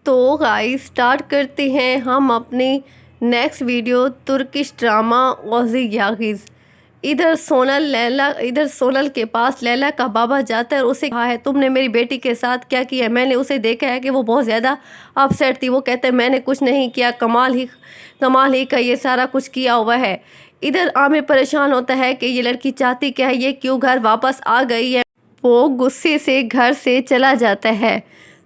تو guys start करते हैं हम अपनी नेक्स्ट वीडियो तुर्किश ड्रामा गौज़ी यागिज़। इधर सोनल के पास लैला का बाबा जाता है और उसे कहा है तुमने मेरी बेटी के साथ क्या किया है। मैंने उसे देखा है कि वो बहुत ज़्यादा अपसेट थी। वो कहते हैं मैंने कुछ नहीं किया, कमाल ही का ये सारा कुछ किया हुआ है। इधर आमिर परेशान होता है कि ये लड़की चाहती क्या है, ये क्यों घर वापस आ गई है। वो गुस्से से घर से चला जाता है।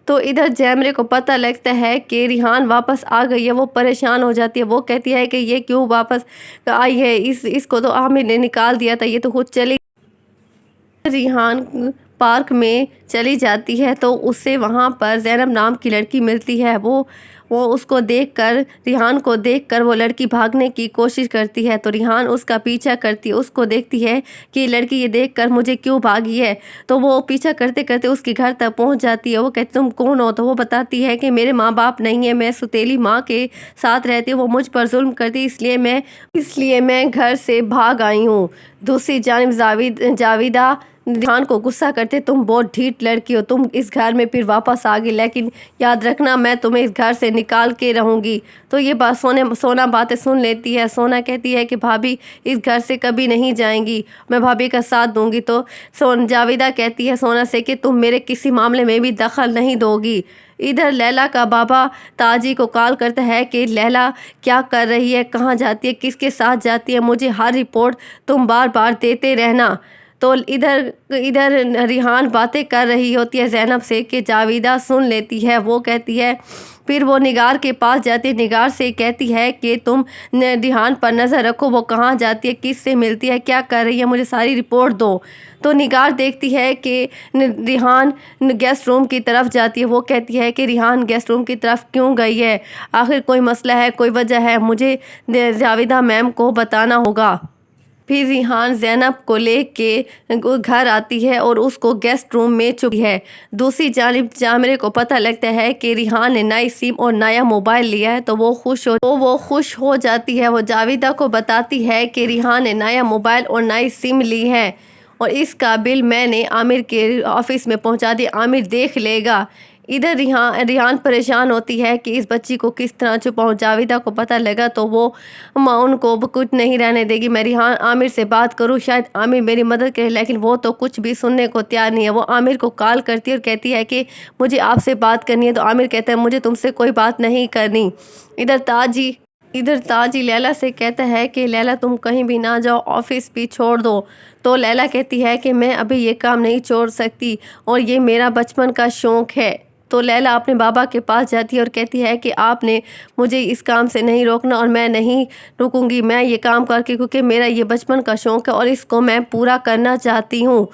तो इधर जैमरे को पता लगता है कि रिहान वापस आ गई है। वो परेशान हो जाती है। वो कहती है कि ये क्यों वापस आई है, इसको तो आमिर ने निकाल दिया था, ये तो खुद चली। रिहान पार्क में चली जाती है तो उससे वहाँ पर ज़ैनब नाम की लड़की मिलती है। वो उसको देखकर, रिहान को देखकर वो लड़की भागने की कोशिश करती है। तो रिहान उसका पीछा करती है, उसको देखती है कि लड़की ये देखकर मुझे क्यों भागी है। तो वो पीछा करते करते उसके घर तक पहुँच जाती है। वो कहती तुम कौन हो। तो वो बताती है कि मेरे माँ बाप नहीं है, मैं सुतेली माँ के साथ रहती हूँ, वो मुझ पर जुल्म करती, इसलिए मैं घर से भाग आई हूँ। दूसरी जानिब जाविदा रिहान को गुस्सा करते तुम बहुत ढीठ लड़की हो, तुम इस घर में फिर वापस आ गई, लेकिन याद रखना मैं तुम्हें इस घर से निकाल के रहूँगी। तो ये बात सोना बातें सुन लेती है। सोना कहती है कि भाभी इस घर से कभी नहीं जाएंगी, मैं भाभी का साथ दूंगी। तो जाविदा कहती है सोना से कि तुम मेरे किसी मामले में भी दखल नहीं दोगी। इधर लैला का बाबा ताजी को कॉल करता है कि लैला क्या कर रही है, कहाँ जाती है, किसके साथ जाती है, मुझे हर रिपोर्ट तुम बार बार देते रहना। तो इधर रिहान बातें कर रही होती है ज़ैनब से कि जाविदा सुन लेती है। वो कहती है, फिर वो निगार के पास जाती है, निगार से कहती है कि तुम रिहान पर नज़र रखो, वो कहाँ जाती है, किस से मिलती है, क्या कर रही है, मुझे सारी रिपोर्ट दो। तो निगार देखती है कि रिहान गेस्ट रूम की तरफ जाती है। वो कहती है कि रिहान गेस्ट रूम की तरफ क्यों गई है, आखिर कोई मसला है, कोई वजह है, मुझे जाविदा मैम को बताना होगा। फिर रिहान ज़ैनब को लेके घर आती है और उसको गेस्ट रूम में छुपी है। दूसरी जानिब जामरे को पता लगता है कि रिहान ने नई सिम और नया मोबाइल लिया है। तो वो खुश हो जाती है। वो जाविदा को बताती है कि रिहान ने नया मोबाइल और नई सिम ली है और इसका बिल मैंने आमिर के ऑफिस में पहुंचा दिया, आमिर देख लेगा। इधर रिहान परेशान होती है कि इस बच्ची को किस तरह छुपाऊं। जाविदा को पता लगा तो वो उनको कुछ नहीं रहने देगी। मैं रिहान आमिर से बात करूं, शायद आमिर मेरी मदद करे, लेकिन वो तो कुछ भी सुनने को तैयार नहीं है। वो आमिर को कॉल करती है और कहती है कि मुझे आपसे बात करनी है। तो आमिर कहता है मुझे तुमसे कोई बात नहीं करनी। इधर ताजी लैला से कहता है कि लैला तुम कहीं भी ना जाओ, ऑफिस भी छोड़ दो। तो लैला कहती है कि मैं अभी ये काम नहीं छोड़ सकती और ये मेरा बचपन का शौक़ है। तो लैला अपने बाबा के पास जाती है और कहती है कि आपने मुझे इस काम से नहीं रोकना और मैं नहीं रुकूंगी, मैं ये काम करके, क्योंकि मेरा ये बचपन का शौक़ है और इसको मैं पूरा करना चाहती हूँ।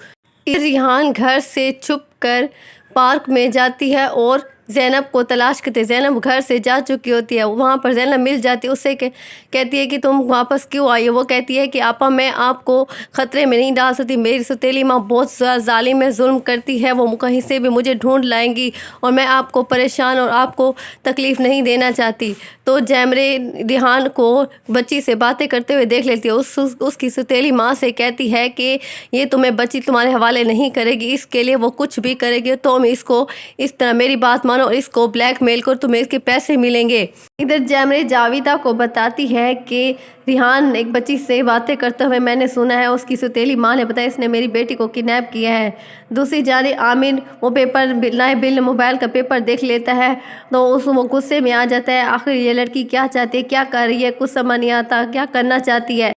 रिहान घर से छुप कर पार्क में जाती है और ज़ैनब को तलाश करते। ज़ैनब घर से जा चुकी होती है। वहाँ पर ज़ैनब मिल जाती है, उससे कहती है कि तुम वापस क्यों आई हो। वो कहती है कि आपा मैं आपको ख़तरे में नहीं डाल सकती, मेरी सुतेली माँ बहुत जालिम है, जुल्म करती है, वो कहीं से भी मुझे ढूंढ लाएंगी और मैं आपको परेशान और आपको तकलीफ़ नहीं देना चाहती। तो जैमरे रिहान को बच्ची से बातें करते हुए देख लेती है। उसकी सुतेली माँ से कहती है कि ये तुम्हें बच्ची तुम्हारे हवाले नहीं करेगी, इसके लिए वो कुछ भी करेगी, तुम इसको इस तरह मेरी बात मानो और इसको ब्लैकमेल कर, तुम्हें इसके पैसे मिलेंगे। इधर जैमरे जाविदा को बताती है कि रिहान एक बच्ची से बातें करते हुए मैंने सुना है, उसकी सुतेली माँ ने बताया इसने मेरी बेटी को किडनैप किया है। दूसरी जानिब आमिर वो नए बिल मोबाइल का पेपर देख लेता है तो वो गुस्से में आ जाता है। आखिर ये लड़की क्या चाहती है, क्या कर रही है, कुछ समझ नहीं आता क्या करना चाहती है।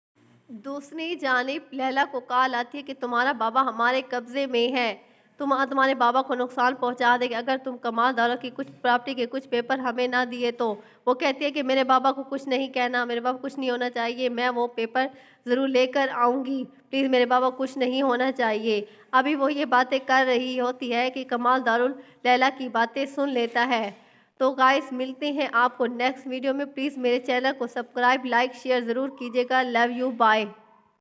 दूसरी जानिब लैला को कॉल आती है कि तुम्हारा बाबा हमारे कब्जे में है, तुम्हारे बाबा को नुकसान पहुंचा देगा अगर तुम कमालदारों की कुछ प्रॉपर्टी के कुछ पेपर हमें ना दिए तो। वो कहती है कि मेरे बाबा को कुछ नहीं कहना, मेरे बाबा कुछ नहीं होना चाहिए, मैं वो पेपर ज़रूर लेकर आऊँगी, प्लीज़ मेरे बाबा कुछ नहीं होना चाहिए। अभी वो ये बातें कर रही होती है कि कमालदारुल लैला की बातें सुन लेता है। तो गाइस मिलते हैं आपको नेक्स्ट वीडियो में। प्लीज़ मेरे चैनल को सब्सक्राइब, लाइक, शेयर ज़रूर कीजिएगा। Love you, bye.